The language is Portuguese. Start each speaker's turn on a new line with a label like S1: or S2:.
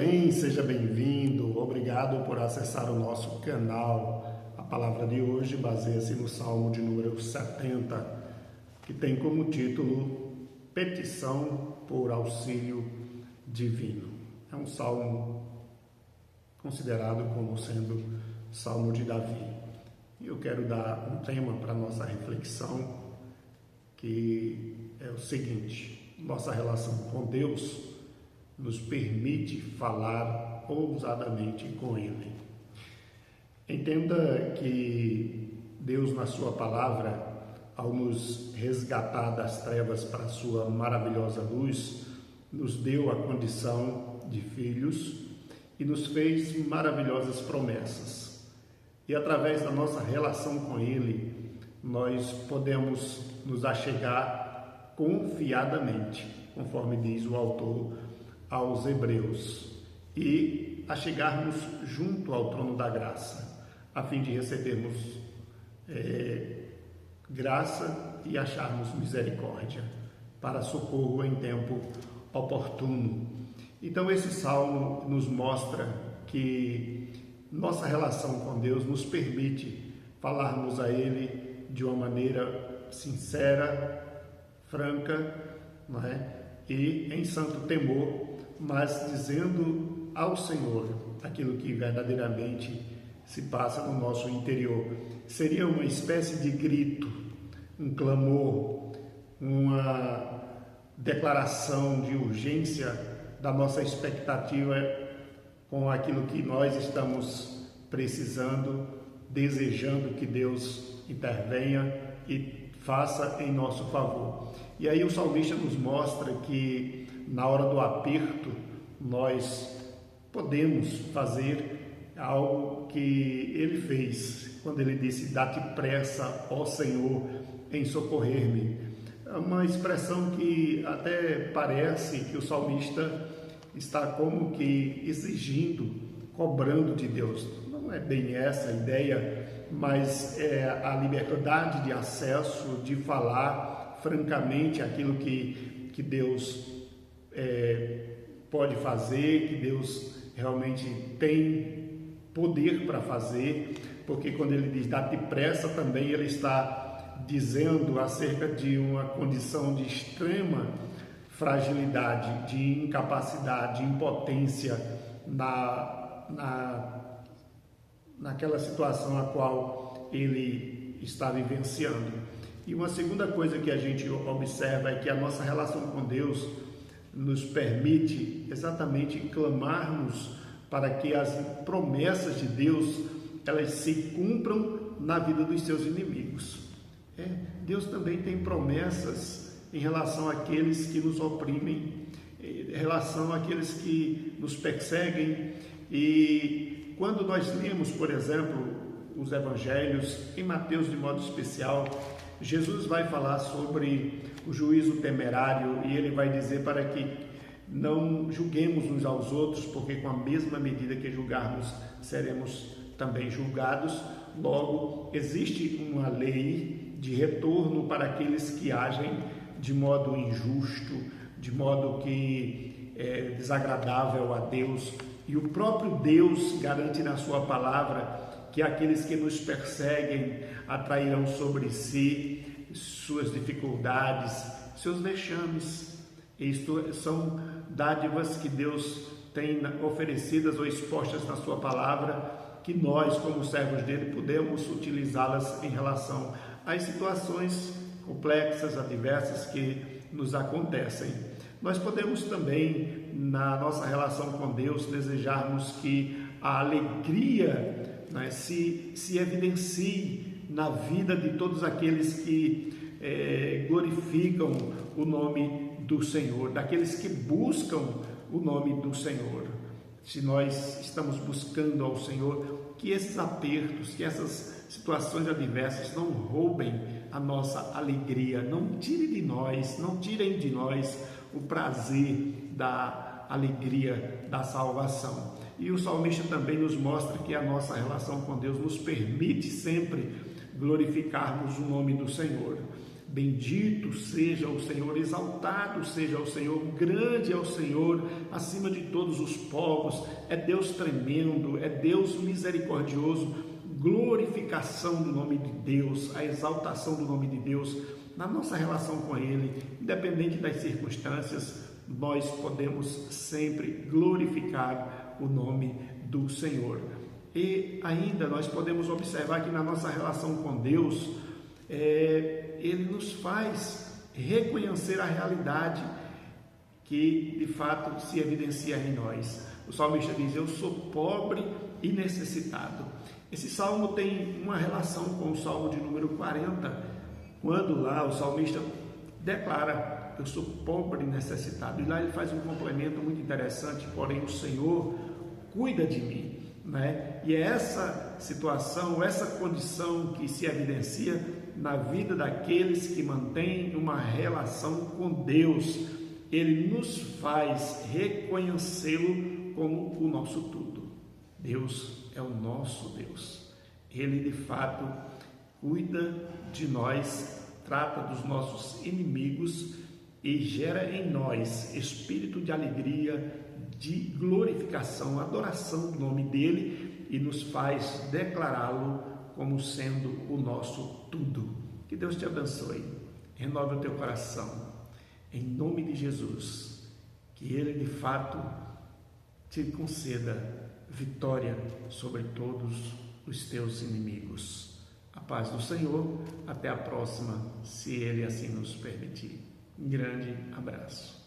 S1: bem? Seja bem-vindo. Obrigado por acessar o nosso canal. A palavra de hoje baseia-se no Salmo de número 70, que tem como título Petição por Auxílio Divino. É um salmo considerado como sendo Salmo de Davi. E eu quero dar um tema para a nossa reflexão, que é o seguinte: nossa relação com Deus nos permite falar ousadamente com Ele. Entenda que Deus, na sua palavra, ao nos resgatar das trevas para a sua maravilhosa luz, nos deu a condição de filhos e nos fez maravilhosas promessas. E através da nossa relação com Ele, nós podemos nos achegar confiadamente, conforme diz o autor aos Hebreus, e achegarmos junto ao trono da graça, a fim de recebermos graça e acharmos misericórdia para socorro em tempo oportuno. Então esse salmo nos mostra que nossa relação com Deus nos permite falarmos a Ele de uma maneira sincera, franca, não é? E em santo temor, mas dizendo ao Senhor aquilo que verdadeiramente se passa no nosso interior. Seria uma espécie de grito, um clamor, uma declaração de urgência da nossa expectativa com aquilo que nós estamos precisando, desejando que Deus intervenha e faça em nosso favor. E aí o salmista nos mostra que na hora do aperto nós podemos fazer algo que ele fez quando ele disse: dá-te pressa, ó Senhor, em socorrer-me. É uma expressão que até parece que o salmista está como que exigindo, cobrando de Deus. Não é bem essa a ideia, mas é a liberdade de acesso, de falar francamente aquilo que Deus pode fazer, que Deus realmente tem poder para fazer, porque quando ele diz dá-te pressa, também ele está dizendo acerca de uma condição de extrema fragilidade, de incapacidade, de impotência naquela situação a qual ele está vivenciando. E uma segunda coisa que a gente observa é que a nossa relação com Deus nos permite exatamente clamarmos para que as promessas de Deus elas se cumpram na vida dos seus inimigos. Deus também tem promessas em relação àqueles que nos oprimem, em relação àqueles que nos perseguem. E quando nós lemos, por exemplo, os evangelhos, em Mateus de modo especial, Jesus vai falar sobre o juízo temerário e ele vai dizer para que não julguemos uns aos outros, porque com a mesma medida que julgarmos, seremos também julgados. Logo, existe uma lei de retorno para aqueles que agem de modo injusto, de modo que é desagradável a Deus. E o próprio Deus garante na sua palavra que aqueles que nos perseguem atrairão sobre si suas dificuldades, seus vexames. Isto são dádivas que Deus tem oferecidas ou expostas na sua palavra, que nós, como servos dele, podemos utilizá-las em relação às situações complexas, adversas que nos acontecem. Nós podemos também, na nossa relação com Deus, desejarmos que a alegria se evidencie na vida de todos aqueles que glorificam o nome do Senhor, daqueles que buscam o nome do Senhor. Se nós estamos buscando ao Senhor, que esses apertos, que essas situações adversas não roubem a nossa alegria, não tirem de nós o prazer da alegria da salvação. E o salmista também nos mostra que a nossa relação com Deus nos permite sempre glorificarmos o nome do Senhor. Bendito seja o Senhor, exaltado seja o Senhor, grande é o Senhor, acima de todos os povos, é Deus tremendo, é Deus misericordioso, glorificação do nome de Deus, a exaltação do nome de Deus, na nossa relação com Ele, independente das circunstâncias, nós podemos sempre glorificar o nome do Senhor. E ainda nós podemos observar que na nossa relação com Deus, Ele nos faz reconhecer a realidade que de fato se evidencia em nós. O salmista diz: eu sou pobre e necessitado. Esse salmo tem uma relação com o salmo de número 40, quando lá o salmista declara: eu sou pobre e necessitado. E lá ele faz um complemento muito interessante: porém o Senhor cuida de mim. E é essa situação, essa condição que se evidencia na vida daqueles que mantêm uma relação com Deus. Ele nos faz reconhecê-lo como o nosso tudo. Deus é o nosso Deus. Ele de fato cuida de nós, trata dos nossos inimigos e gera em nós espírito de alegria, de glorificação, adoração do nome dele, e nos faz declará-lo como sendo o nosso tudo. Que Deus te abençoe, renove o teu coração, em nome de Jesus, que ele de fato te conceda vitória sobre todos os teus inimigos. A paz do Senhor, até a próxima, se ele assim nos permitir. Um grande abraço.